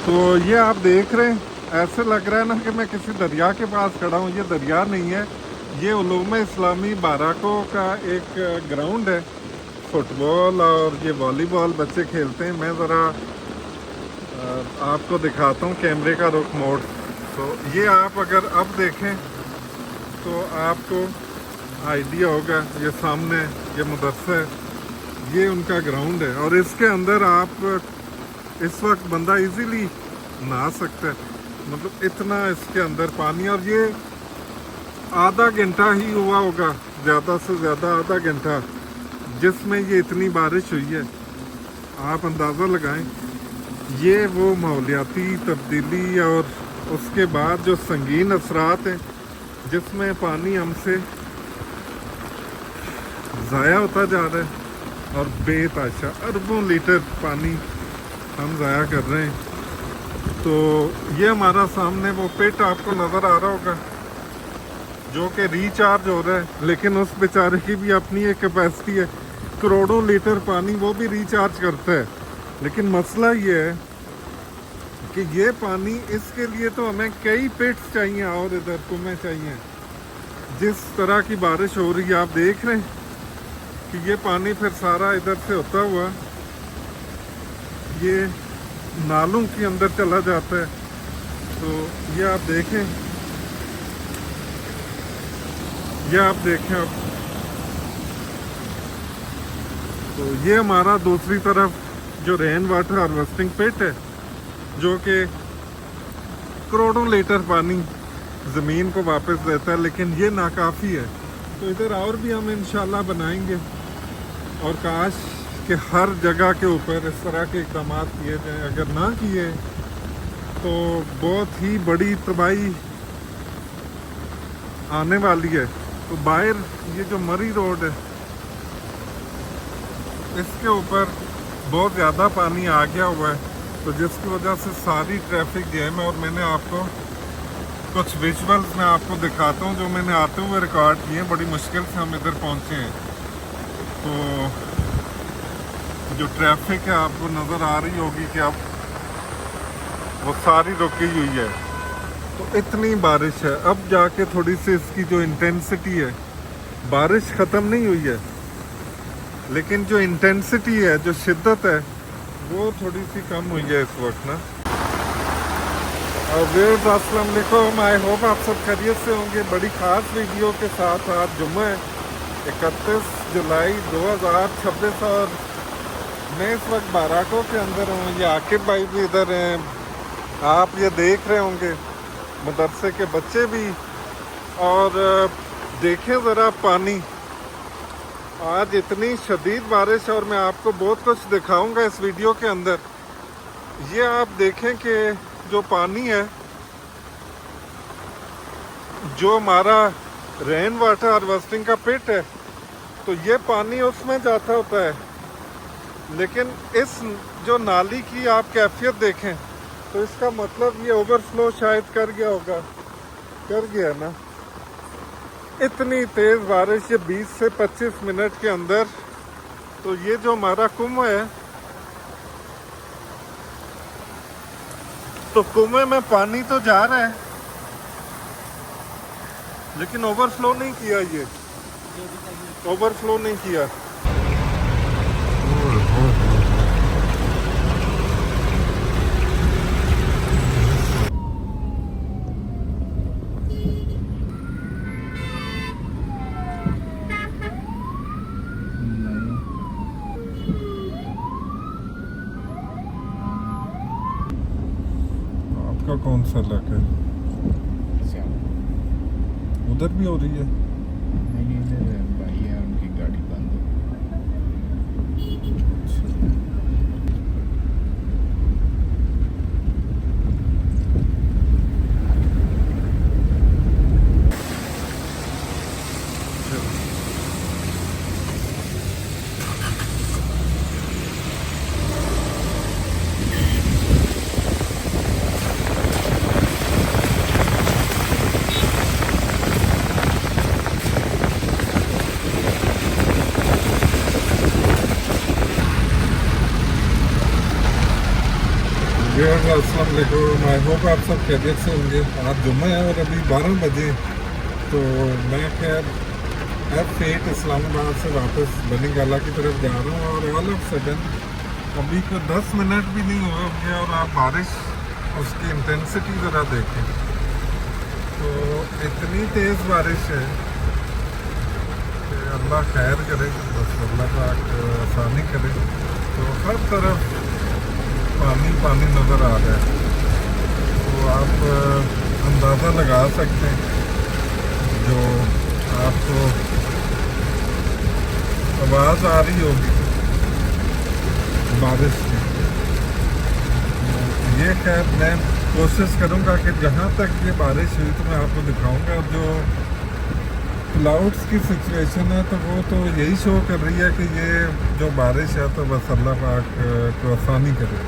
तो ये आप देख रहे हैं, ऐसे लग रहा है ना कि मैं किसी दरिया के पास खड़ा हूँ। ये दरिया नहीं है, ये उलूम इस्लामी बाराको का एक ग्राउंड है। फुटबॉल और ये वॉलीबॉल बच्चे खेलते हैं। मैं ज़रा आपको दिखाता हूँ कैमरे का रुख मोड़। तो ये आप अगर अब देखें तो आपको आइडिया होगा। ये सामने ये मदरसा है, ये उनका ग्राउंड है और इसके अंदर आप इस वक्त बंदा इजीली नहा सकता है। मतलब इतना इसके अंदर पानी, और ये आधा घंटा ही हुआ होगा, ज़्यादा से ज़्यादा आधा घंटा, जिसमें ये इतनी बारिश हुई है। आप अंदाज़ा लगाएं, ये वो माहौलियाती तब्दीली और उसके बाद जो संगीन असरात हैं जिसमें पानी हमसे ज़ाया होता जा रहा है और बेतहाशा अरबों लीटर पानी हम ज़ाया कर रहे हैं। तो ये हमारा सामने वो पिट आपको नज़र आ रहा होगा जो कि रिचार्ज हो रहा है, लेकिन उस बेचारे की भी अपनी एक कैपेसिटी है। करोड़ों लीटर पानी वो भी रिचार्ज करता है। लेकिन मसला ये है कि ये पानी, इसके लिए तो हमें कई पिट्स चाहिए और इधर कुएं चाहिए। जिस तरह की बारिश हो रही है आप देख रहे हैं कि ये पानी फिर सारा इधर से होता हुआ ये नालों के अंदर चला जाता है। तो ये आप देखें, ये आप देखें अब। तो ये हमारा दूसरी तरफ जो रेन वाटर हार्वेस्टिंग पिट है जो कि करोड़ों लीटर पानी ज़मीन को वापस देता है, लेकिन ये नाकाफ़ी है। तो इधर और भी हम इंशाल्लाह बनाएंगे और काश कि हर जगह के ऊपर इस तरह के इक़दाम किए जाएँ। अगर ना किए तो बहुत ही बड़ी तबाही आने वाली है। तो बाहर ये जो मरी रोड है इसके ऊपर बहुत ज़्यादा पानी आ गया हुआ है, तो जिसकी वजह से सारी ट्रैफिक जैम है। और मैंने आपको कुछ विजुअल्स मैं आपको दिखाता हूँ जो मैंने आते हुए रिकॉर्ड किए हैं। बड़ी मुश्किल से हम इधर पहुँचे हैं। तो जो ट्रैफिक है आपको नज़र आ रही होगी कि अब वो सारी रुकी हुई है। तो इतनी बारिश है, अब जाके थोड़ी सी इसकी जो इंटेंसिटी है, बारिश ख़त्म नहीं हुई है लेकिन जो इंटेंसिटी है, जो शिद्दत है, वो थोड़ी सी कम हुई है इस वक्त ना। और व्यूअर्स अस्सलाम वालेकुम, आई होप आप सब खैरियत से होंगे। बड़ी ख़ास वीडियो के साथ आज जुम्मा है 31 जुलाई 2026 और मैं इस वक्त बाराको के अंदर हूँ। ये आकिब भाई भी इधर हैं, आप ये देख रहे होंगे, मदरसे के बच्चे भी। और देखें ज़रा पानी, आज इतनी शदीद बारिश और मैं आपको बहुत कुछ दिखाऊंगा इस वीडियो के अंदर। ये आप देखें कि जो पानी है, जो हमारा रेन वाटर हार्वेस्टिंग का पिट है, तो ये पानी उसमें जाता होता है। लेकिन इस जो नाली की आप कैफियत देखें तो इसका मतलब ये ओवरफ्लो शायद कर गया होगा, कर गया ना। इतनी तेज़ बारिश, ये 20 से 25 मिनट के अंदर। तो ये जो हमारा कुआं है, तो कुएं में पानी तो जा रहा है लेकिन ओवरफ्लो नहीं किया, ये ओवरफ्लो नहीं किया। आपका कौन सा इलाका है? उधर भी हो रही है? नहीं, इधर भाई है, उनकी गाड़ी बंद है। अस्सलाम वालेकुम। आई होप आप सब खैरियत से होंगे। आज जुम्मा है और अभी 12 बजे, तो मैं खैर F8 इस्लामाबाद से वापस बनी गाला की तरफ जा रहा हूँ और ऑल ऑफ सडन अभी को 10 मिनट भी नहीं हुए होंगे और आप बारिश उसकी इंटेंसिटी ज़रा देखें तो इतनी तेज़ बारिश है कि अल्लाह खैर करे, बस अल्लाह पाक आसानी करे। तो हर तरफ पानी पानी नज़र आ रहा है, तो आप अंदाज़ा लगा सकते हैं जो आपको आवाज़ आ रही होगी बारिश की। ये खैर मैं कोशिश करूँगा कि जहाँ तक ये बारिश हुई तो मैं आपको दिखाऊँगा। जो क्लाउड्स की सिचुएशन है तो वो तो यही शो कर रही है कि ये जो बारिश है तो बस अल्लाह पाक को आसानी करे,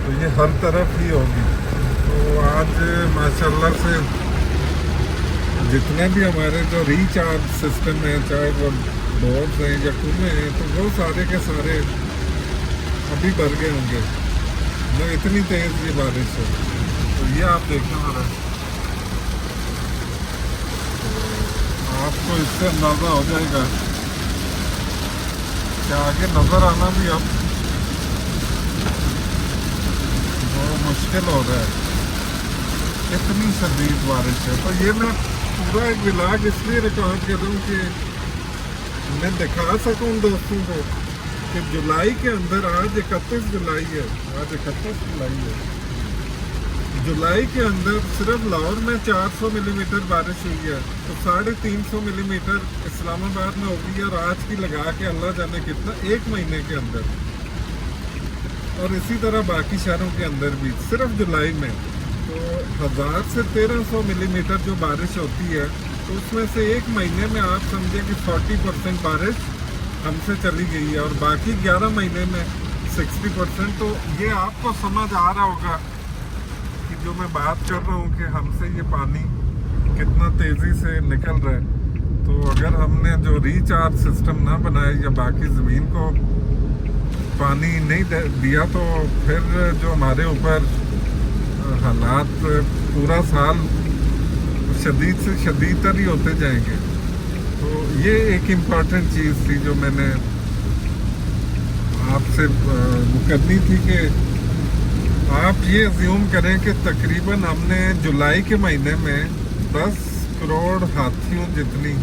तो ये हर तरफ ही होगी। तो आज माशाल्लाह से जितने भी हमारे जो रिचार्ज सिस्टम है, चाहे वो बोर्ड्स हैं या कुएँ हैं, तो वो सारे के सारे अभी भर गए होंगे, तो इतनी तेज़ ये बारिश है। तो ये आप देखें ज़रा, आपको इससे अंदाज़ा हो जाएगा कि आगे नज़र आना भी अब बहुत मुश्किल हो रहा है, इतनी शदीद बारिश है। तो ये मैं पूरा एक व्लॉग इसलिए रिकॉर्ड कर रहा हूँ कि मैं दिखा सकूँ दोस्तों को कि जुलाई के अंदर आज 31 जुलाई है, आज 31 जुलाई है, जुलाई के अंदर सिर्फ लाहौर में 400 मिलीमीटर बारिश हुई है, तो 350 मिलीमीटर इस्लामाबाद में होगी और आज की लगा के अल्लाह जाने कितना एक महीने के अंदर, और इसी तरह बाकी शहरों के अंदर भी सिर्फ जुलाई में। तो 1000 से 1300 मिलीमीटर जो बारिश होती है, तो उसमें से एक महीने में आप समझे कि 40% बारिश हमसे चली गई है और बाकी 11 महीने में 60%। तो ये आपको समझ आ रहा होगा कि जो मैं बात कर रहा हूँ कि हमसे ये पानी कितना तेज़ी से निकल रहा है। तो अगर हमने जो रिचार्ज सिस्टम ना बनाए या बाकी ज़मीन को पानी नहीं दिया तो फिर जो हमारे ऊपर हालात पूरा साल शदीद से शदीद तर ही होते जाएंगे। तो ये एक इम्पॉर्टेंट चीज़ थी जो मैंने आपसे वो करनी थी कि आप ये अज्यूम करें कि तकरीबन हमने जुलाई के महीने में 10 करोड़ हाथियों जितनी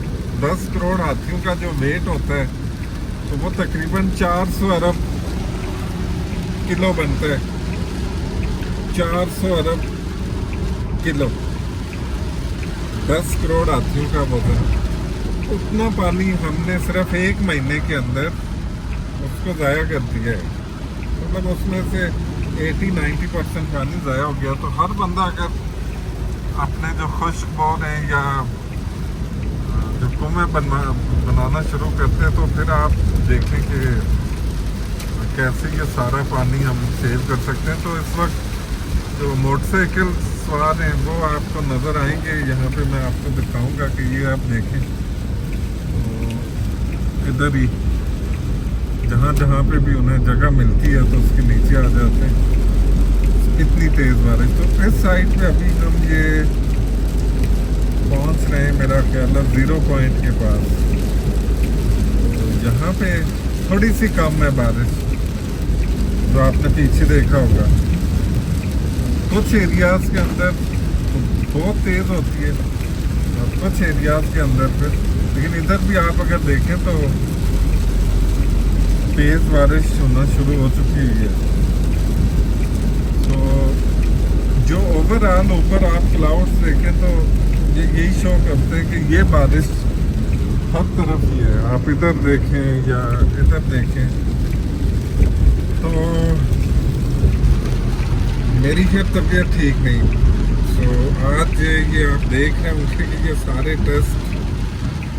10 करोड़ हाथियों का जो वेट होता है तो वो तकरीबन 400 अरब किलो बनता है, 400 अरब किलो, 10 करोड़ हाथियों का वजन। उतना पानी हमने सिर्फ एक महीने के अंदर उसको ज़ाया कर दिया है, मतलब उसमें से 80-90% पानी ज़ाया हो गया। तो हर बंदा अगर अपने जो खुश्क बोर हैं या जो कुएं बनाना शुरू करते हैं तो फिर आप देखें कि कैसे ये सारा पानी हम सेव कर सकते हैं। तो इस वक्त जो मोटरसाइकिल सवार हैं वो आपको नज़र आएंगे, यहाँ पे मैं आपको दिखाऊंगा कि ये आप देखें तो इधर ही जहाँ जहाँ पे भी उन्हें जगह मिलती है तो उसके नीचे आ जाते हैं। इतनी तेज़ बारिश। तो इस साइड पे अभी हम ये पहुँच रहे हैं, मेरा ख्याल है 0 पॉइंट के पास। तो यहाँ पे थोड़ी सी कम है बारिश, जो आपने पीछे देखा होगा। कुछ एरियाज़ के अंदर बहुत तेज़ होती है और कुछ एरियाज़ के अंदर फिर, लेकिन इधर भी आप अगर देखें तो तेज़ बारिश होना शुरू हो चुकी हुई है। तो जो ओवरऑल ऊपर आप क्लाउड्स देखें तो ये यही शो करते हैं कि ये बारिश हर तरफ ही है। आप इधर देखें या इधर देखें तो मेरी खैर तबीयत ठीक नहीं। तो आज ये आप देख रहे होंगे कि ये सारे टेस्ट,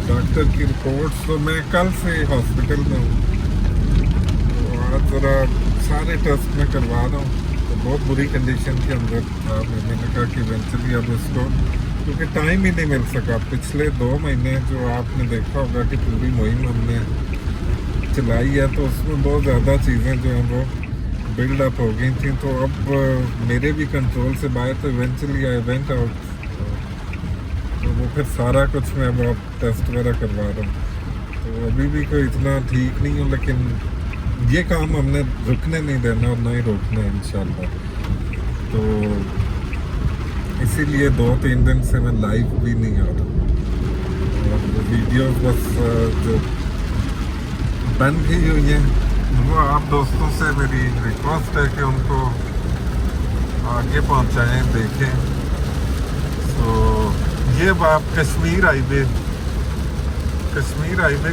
डॉक्टर की रिपोर्ट्स, तो मैं कल से हॉस्पिटल में हूँ, तो आज ज़रा सारे टेस्ट मैं करवा रहा हूँ। तो बहुत बुरी कंडीशन के अंदर था। मैंने कहा कि इवेंचुअली अब इसको, क्योंकि टाइम ही नहीं मिल सका। पिछले 2 महीने जो आपने देखा होगा कि पूरी मुहिम हमने चलाई है, तो उसमें बहुत ज़्यादा चीज़ें जो हैं वो बिल्ड अप हो गई थी, तो अब मेरे भी कंट्रोल से बाहर, तो इवेंचुअली आई वेंट आउट। तो वो फिर सारा कुछ मैं अब टेस्ट वगैरह करवा रहा हूँ। तो अभी भी कोई इतना ठीक नहीं हूँ, लेकिन ये काम हमने रुकने नहीं देना और ना ही रोकना है इंशाल्लाह। तो इसीलिए 2-3 दिन से मैं लाइव भी नहीं आ रहा, और वो वीडियो बस जो बन गई हुई है, वो आप दोस्तों से मेरी रिक्वेस्ट है कि उनको आगे पहुंचाएं, देखें। तो ये अब आप कश्मीर हाईवे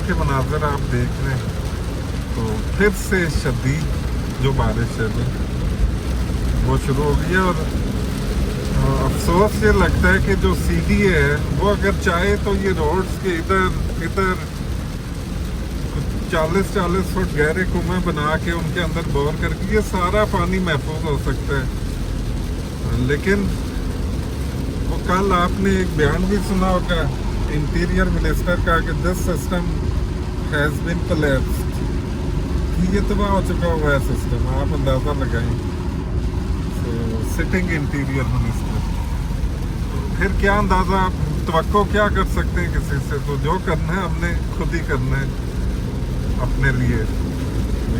के मनाज़र आप देख रहे हैं। तो फिर से शदीद जो बारिश है वो शुरू हो गई है, और अफसोस ये लगता है कि जो CDA है वो अगर चाहे तो ये रोड्स के इधर 40-40 फुट गहरे कुएं बना के उनके अंदर बोर करके ये सारा पानी महफूज हो सकता है। लेकिन वो कल आपने एक बयान भी सुना होगा इंटीरियर मिनिस्टर का कि this system has been collapsed, ये तबाह हो चुका हुआ है सिस्टम, आप अंदाज़ा लगाएं। तो सिटिंग इंटीरियर मिनिस्टर, तो फिर क्या अंदाज़ा, तवक्को क्या कर सकते हैं किसी से? तो जो करना है हमने खुद ही करना है, अपने लिए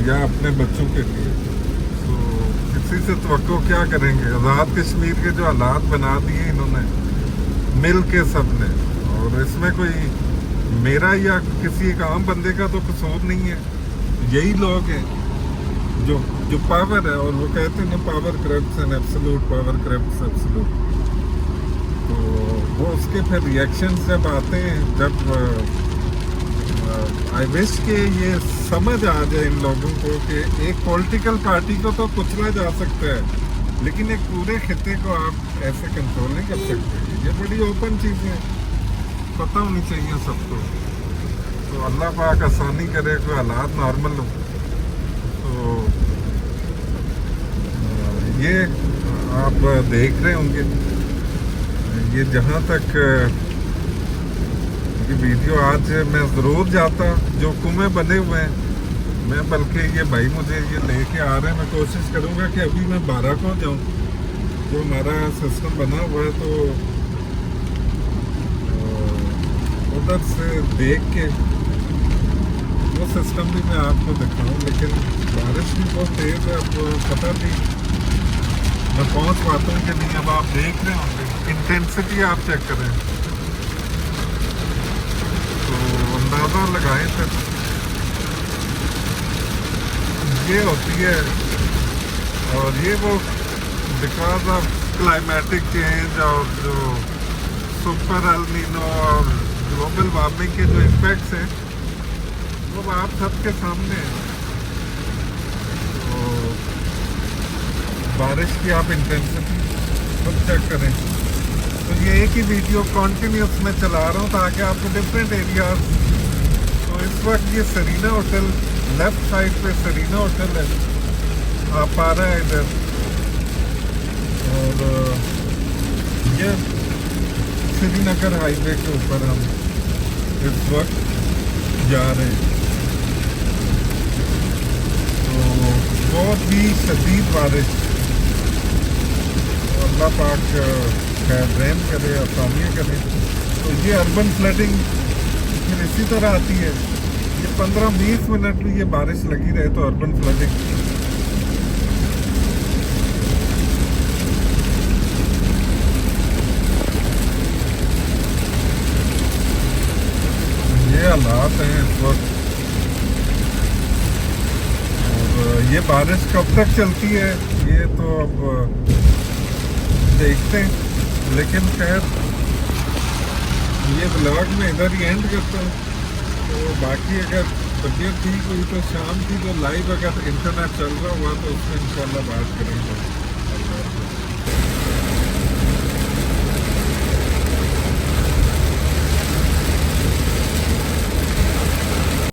या अपने बच्चों के लिए। तो किसी से तवक्को क्या करेंगे? आज़ाद कश्मीर के जो हालात बना दिए इन्होंने मिल के सब ने, और इसमें कोई मेरा या किसी एक आम बंदे का तो कसूर नहीं है। यही लोग हैं जो पावर है, और वो कहते हैं ना power corrupts and absolute, power corrupts absolute. तो वो उसके फिर रिएक्शंस जब आते हैं, जब आई विश कि ये समझ आ जाए इन लोगों को कि एक पॉलिटिकल पार्टी को तो कुचला जा सकता है, लेकिन एक पूरे खिते को आप ऐसे कंट्रोल नहीं कर सकते। ये बड़ी ओपन चीज़ें पता होनी चाहिए सबको। तो अल्लाह पाक आसानी करे, कोई हालात नॉर्मल हो। तो ये आप देख रहे होंगे, ये जहाँ तक ये वीडियो आज मैं ज़रूर जाता, जो कुएं बने हुए हैं मैं, बल्कि ये भाई मुझे ये लेके आ रहे हैं, मैं कोशिश करूँगा कि अभी मैं 12 को जाऊँ, जो हमारा सिस्टम बना हुआ है। तो उधर से देख के वो सिस्टम भी मैं आपको दिखाऊँ, लेकिन बारिश भी बहुत तेज़ है, अब पता नहीं मैं पहुँच पाता हूँ कि नहीं। अब आप देख रहे होंगे, इंटेंसिटी आप चेक करें, तो अंदाज़ा लगाएं। फिर ये होती है, और ये वो बिकॉज ऑफ क्लाइमेटिक चेंज और जो सुपर एल नीनो और ग्लोबल वार्मिंग के जो इम्पैक्ट्स हैं वो आप सबके सामने हैं। तो बारिश की आप इंटेंसिटी खुद चेक करें। तो ये एक ही वीडियो कंटिन्यूस में चला रहा हूँ ताकि आपको डिफरेंट एरियाज। तो इस वक्त ये सरीना होटल, लेफ्ट साइड पे सरीना होटल है, आप आ रहे हैं इधर, और ये श्रीनगर हाईवे के ऊपर हम इस वक्त जा रहे हैं। तो बहुत ही शदीद बारिश, अल्लाह पाक खैर रहम करे, आसानियाँ करे। तो ये अर्बन फ्लडिंग फिर इसी तरह आती है, ये 15-20 मिनट भी ये बारिश लगी रहे तो अर्बन फ्लडिंग। ये हालात हैं इस वक्त, और ये बारिश कब तक चलती है ये तो अब देखते हैं। लेकिन खैर ये ब्लॉग में इधर ही एंड करता हूँ। तो बाकी अगर तबीयत ठीक हुई तो शाम की जो लाइव अगर इंटरनेट चल रहा हुआ तो उसमें इंशाल्लाह बात करेंगे।